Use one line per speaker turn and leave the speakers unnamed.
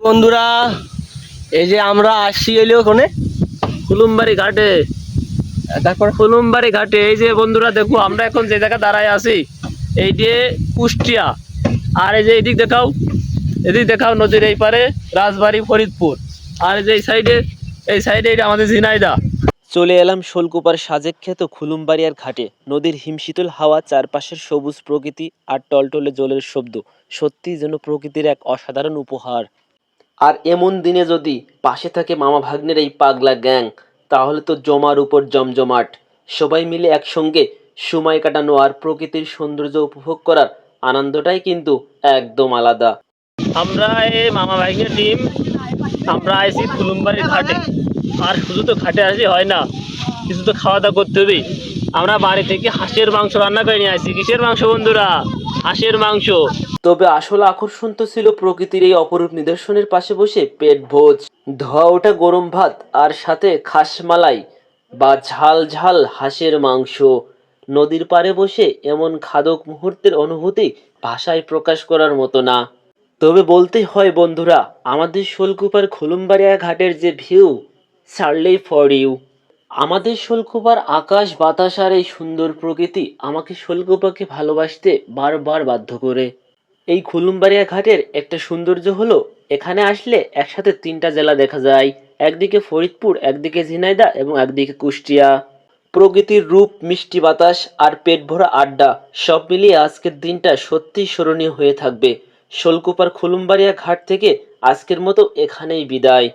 বন্ধুরা, এই যে আমরা আসছি এলো ওখানে ফুলুমবাড়ি ঘাটে। তারপর ফুলুমবাড়ি ঘাটে এই যে বন্ধুরা দেখো, আমরা এখন যে জায়গা দাঁড়ায় আছি এই যে কুষ্টিয়া। আর এই যে এদিক দেখাও, এদিক দেখাও নদীর এই পারে রাজবাড়ি ফরিদপুর। আর এই যে এই সাইডে এটা আমাদের ঝিনাইদহ।
চলে এলাম শোলকুপার সাজেক খ্যাত খুলুমবাড়িয়ার ঘাটে। নদীর হিমশীতল হাওয়া, চারপাশের সবুজ প্রকৃতি আর টলটলে জলের শব্দ সত্যি যেন প্রকৃতির এক অসাধারণ উপহার। আর এমন দিনে যদি পাশে থাকে মামা ভাগ্নের এই পাগলা গ্যাং, তাহলে তো জমার উপর জমজমাট। সবাই মিলে একসঙ্গে সময় কাটানো আর প্রকৃতির সৌন্দর্য উপভোগ করার আনন্দটাই কিন্তু একদম আলাদা।
আমরা এই মামা ভাইয়ের টিম, আমরা আইছি ফুলুমবাড়ির ঘাটে। আর শুধু তো ঘাটে আসি হয় না, কিছু তো খাওয়া দাওয়া করতে হবে। আমরা বাড়ি থেকে হাঁসের মাংস রান্না করে নিয়ে আসি। কিসের মাংস বন্ধুরা? হাঁসের মাংস।
তবে আসল আকর্ষণ তো ছিল প্রকৃতির এই অপরূপ নিদর্শনের পাশে বসে পেট ভোজ, ধোয়া ওঠা গরম ভাত আর সাথে খাসমালাই বা ঝাল ঝাল হাঁসের মাংস। নদীর পাড়ে বসে এমন খাদক মুহূর্তের অনুভূতি ভাষায় প্রকাশ করার মতো না। তবে বলতেই হয় বন্ধুরা, আমাদের শোলকুপার খুলুমবাড়িয়া ঘাটের যে ভিউ, ছাড়লেই ফর ইউ। আমাদের শোলকুপার আকাশ বাতাস আর এই সুন্দর প্রকৃতি আমাকে শোলকুপাকে ভালোবাসতে বারবার বাধ্য করে। এই খুলুমবাড়িয়া ঘাটের একটা সৌন্দর্য হলো, এখানে আসলে একসাথে তিনটা জেলা দেখা যায়। একদিকে ফরিদপুর, একদিকে ঝিনাইদহ এবং একদিকে কুষ্টিয়া। প্রকৃতির রূপ, মিষ্টি বাতাস আর পেট ভরা আড্ডা সব মিলিয়ে আজকের দিনটা সত্যিই স্মরণীয় হয়ে থাকবে। শোলকুপার খুলুমবাড়িয়া ঘাট থেকে আজকের মতো এখানেই বিদায়।